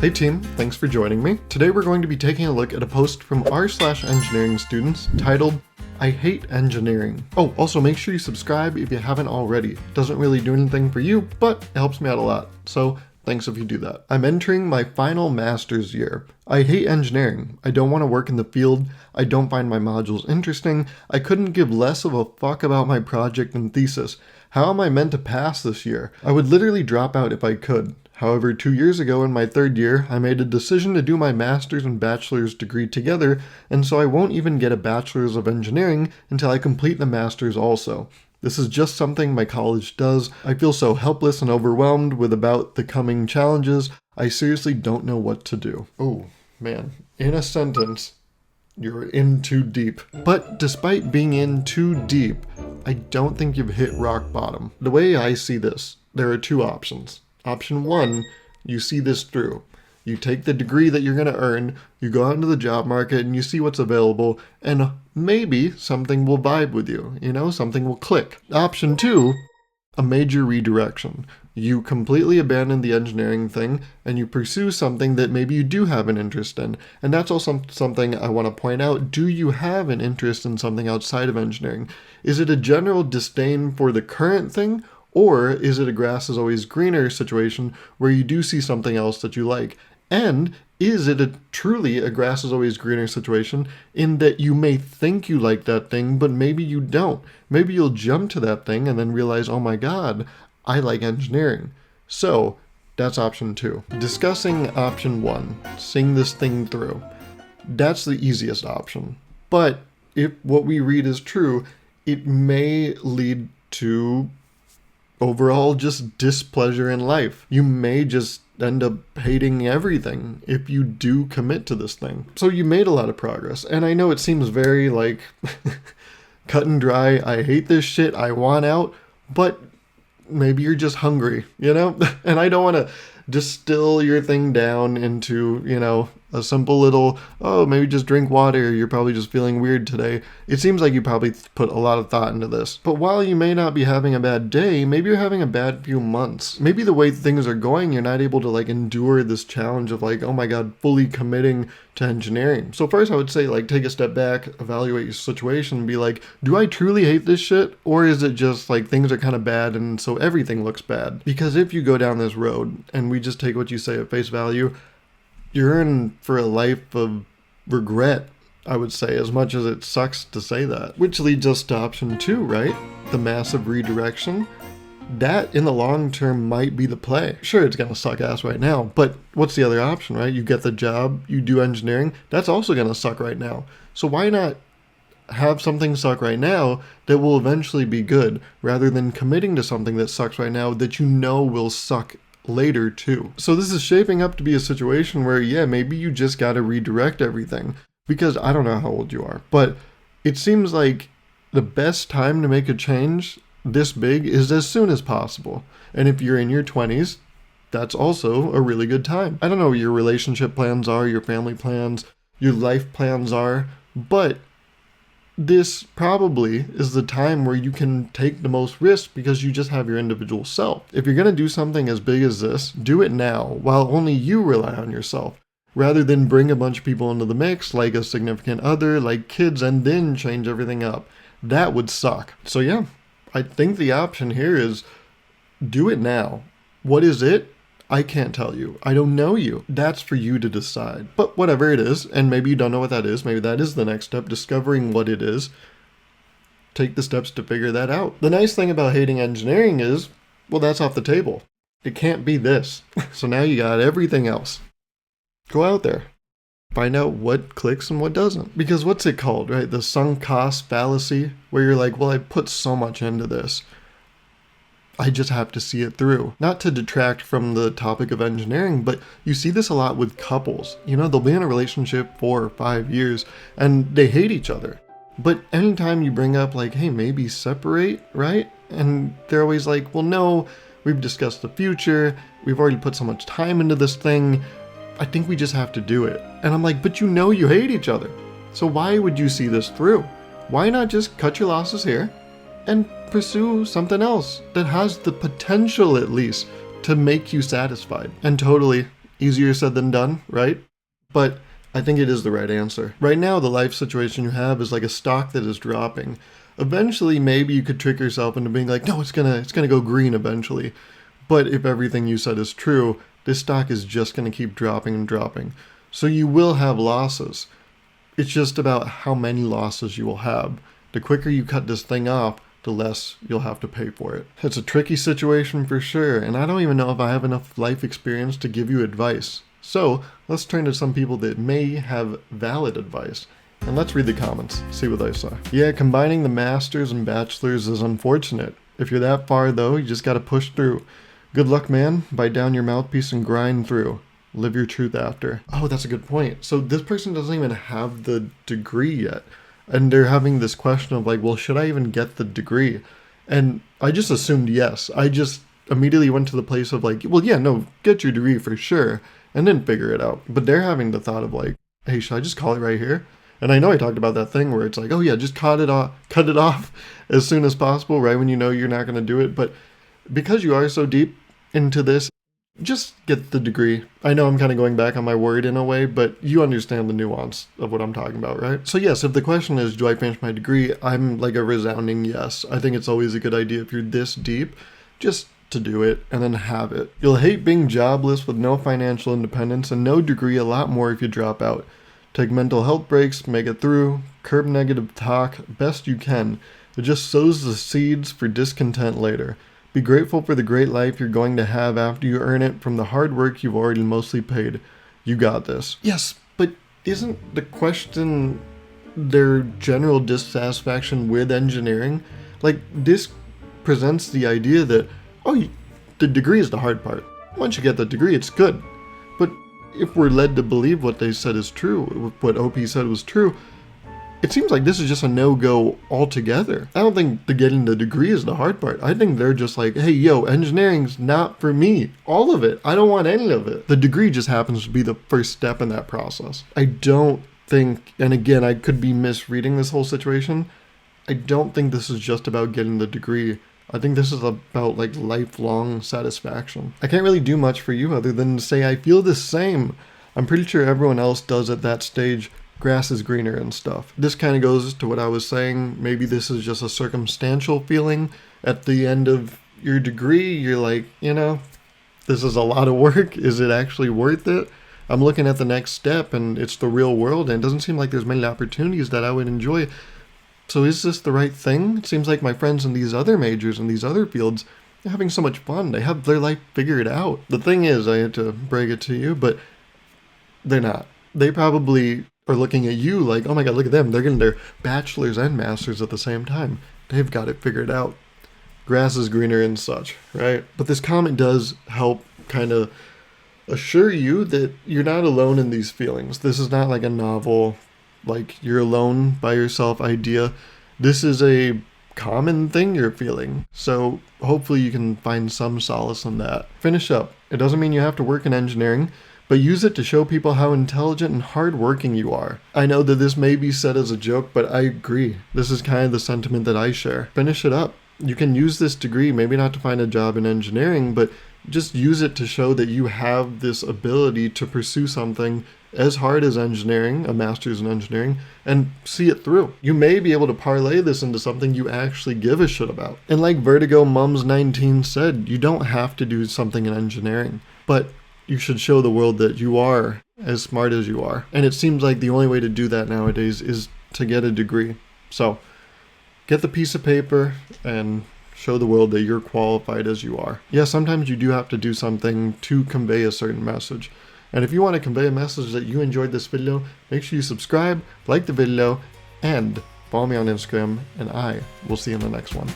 Hey team, thanks for joining me. Today we're going to be taking a look at a post from r/engineering students titled, I hate engineering. Oh, also make sure you subscribe if you haven't already. It doesn't really do anything for you, but it helps me out a lot. So thanks if you do that. I'm entering my final master's year. I hate engineering. I don't want to work in the field. I don't find my modules interesting. I couldn't give less of a fuck about my project and thesis. How am I meant to pass this year? I would literally drop out if I could. However, 2 years ago in my third year, I made a decision to do my master's and bachelor's degree together, and so I won't even get a bachelor's of engineering until I complete the master's also. This is just something my college does. I feel so helpless and overwhelmed with about the coming challenges. I seriously don't know what to do. Oh, man. In a sentence, you're in too deep. But despite being in too deep, I don't think you've hit rock bottom. The way I see this, there are two options. Option one, you see this through. You take the degree that you're going to earn, you go out into the job market and you see what's available, and maybe something will vibe with you, something will click. Option two, a major redirection. You completely abandon the engineering thing and you pursue something that maybe you do have an interest in. And that's also something I want to point out. Do you have an interest in something outside of engineering? Is it a general disdain for the current thing? Or is it a grass is always greener situation where you do see something else that you like? And is it truly a grass is always greener situation in that you may think you like that thing, but maybe you don't? Maybe you'll jump to that thing and then realize, oh my God, I like engineering. So that's option two. Discussing option one, seeing this thing through. That's the easiest option. But if what we read is true, it may lead to overall just displeasure in life. You may just end up hating everything if you do commit to this thing. So you made a lot of progress, and I know it seems very cut and dry. I hate this shit, I want out, but maybe you're just hungry, And I don't want to distill your thing down into, a simple little, oh, maybe just drink water, you're probably just feeling weird today. It seems like you probably put a lot of thought into this. But while you may not be having a bad day, maybe you're having a bad few months. Maybe the way things are going, you're not able to endure this challenge of oh my God, fully committing to engineering. So first I would say take a step back, evaluate your situation and be do I truly hate this shit? Or is it just things are kind of bad and so everything looks bad? Because if you go down this road and we just take what you say at face value, you're in for a life of regret, I would say, as much as it sucks to say that. Which leads us to option two, right? The massive redirection. That, in the long term, might be the play. Sure, it's gonna suck ass right now, but what's the other option, right? You get the job, you do engineering, that's also gonna suck right now. So why not have something suck right now that will eventually be good, rather than committing to something that sucks right now that will suck later too. So this is shaping up to be a situation where, maybe you just got to redirect everything, because I don't know how old you are, but it seems like the best time to make a change this big is as soon as possible. And if you're in your 20s, that's also a really good time. I don't know what your relationship plans are, your family plans, your life plans are, but this probably is the time where you can take the most risk because you just have your individual self. If you're going to do something as big as this, do it now while only you rely on yourself, rather than bring a bunch of people into the mix, like a significant other, like kids, and then change everything up. That would suck. So I think the option here is do it now. What is it? I can't tell you. I don't know you. That's for you to decide. But whatever it is, and maybe you don't know what that is, maybe that is the next step, discovering what it is. Take the steps to figure that out. The nice thing about hating engineering is, well, that's off the table. It can't be this. So now you got everything else. Go out there. Find out what clicks and what doesn't. Because what's it called, right? The sunk cost fallacy, where you're well, I put so much into this. I just have to see it through. Not to detract from the topic of engineering, but you see this a lot with couples. They'll be in a relationship 4 or 5 years and they hate each other. But anytime you bring up hey, maybe separate, right? And they're always well, no, we've discussed the future. We've already put so much time into this thing. I think we just have to do it. And I'm but you hate each other. So why would you see this through? Why not just cut your losses here and pursue something else that has the potential, at least, to make you satisfied? And totally, Easier said than done, right? But I think it is the right answer. Right now, the life situation you have is like a stock that is dropping. Eventually, maybe you could trick yourself into being like, no, it's gonna go green eventually. But if everything you said is true, this stock is just gonna keep dropping and dropping. So you will have losses. It's just about how many losses you will have. The quicker you cut this thing off, the less you'll have to pay for it. It's a tricky situation for sure, and I don't even know if I have enough life experience to give you advice. So let's turn to some people that may have valid advice. And let's read the comments, see what they say. Yeah, combining the masters and bachelors is unfortunate. If you're that far though, you just gotta push through. Good luck, man. Bite down your mouthpiece and grind through. Live your truth after. Oh, that's a good point. So this person doesn't even have the degree yet. And they're having this question of like, well, should I even get the degree? And I just assumed yes. I just immediately went to the place of like, well, yeah, no, get your degree for sure. And then figure it out. But they're having the thought of like, hey, should I just call it right here? And I know I talked about that thing where it's like, oh yeah, just cut it off as soon as possible, right when you know you're not going to do it. But because you are so deep into this, just get the degree. I know I'm kind of going back on my word in a way, but you understand the nuance of what I'm talking about, right? So yes, if the question is, do I finish my degree? I'm like a resounding yes. I think it's always a good idea if you're this deep, just to do it and then have it. You'll hate being jobless with no financial independence and no degree a lot more if you drop out. Take mental health breaks, make it through, curb negative talk best you can. It just sows the seeds for discontent later. Be grateful for the great life you're going to have after you earn it from the hard work you've already mostly paid. You got this. Yes, but isn't the question their general dissatisfaction with engineering? Like, this presents the idea that, oh, the degree is the hard part. Once you get the degree, it's good. But if we're led to believe what they said is true, what OP said was true, it seems like this is just a no-go altogether. I don't think getting the degree is the hard part. I think they're just like, hey, yo, engineering's not for me. All of it. I don't want any of it. The degree just happens to be the first step in that process. I don't think, and again, I could be misreading this whole situation, I don't think this is just about getting the degree. I think this is about like lifelong satisfaction. I can't really do much for you other than to say I feel the same. I'm pretty sure everyone else does at that stage. Grass is greener and stuff. This kind of goes to what I was saying. Maybe this is just a circumstantial feeling. At the end of your degree, you're like, you know, this is a lot of work. Is it actually worth it? I'm looking at the next step and it's the real world and it doesn't seem like there's many opportunities that I would enjoy. So is this the right thing? It seems like my friends in these other majors and these other fields, they're having so much fun. They have their life figured out. The thing is, I had to break it to you, but they're not. They probably are looking at you like, oh my god, look at them. They're getting their bachelor's and master's at the same time. They've got it figured out. Grass is greener and such, right? But this comment does help kind of assure you that you're not alone in these feelings. This is not like a novel, like you're alone by yourself idea. This is a common thing you're feeling. So hopefully you can find some solace in that. Finish up. It doesn't mean you have to work in engineering, but use it to show people how intelligent and hardworking you are. I know that this may be said as a joke, but I agree. This is kind of the sentiment that I share. Finish it up. You can use this degree, maybe not to find a job in engineering, but just use it to show that you have this ability to pursue something as hard as engineering, a master's in engineering, and see it through. You may be able to parlay this into something you actually give a shit about. And like Vertigo Mums 19 said, you don't have to do something in engineering, but you should show the world that you are as smart as you are. And it seems like the only way to do that nowadays is to get a degree. So get the piece of paper and show the world that you're qualified as you are. Yeah, sometimes you do have to do something to convey a certain message. And if you want to convey a message that you enjoyed this video, make sure you subscribe, like the video, and follow me on Instagram, and I will see you in the next one.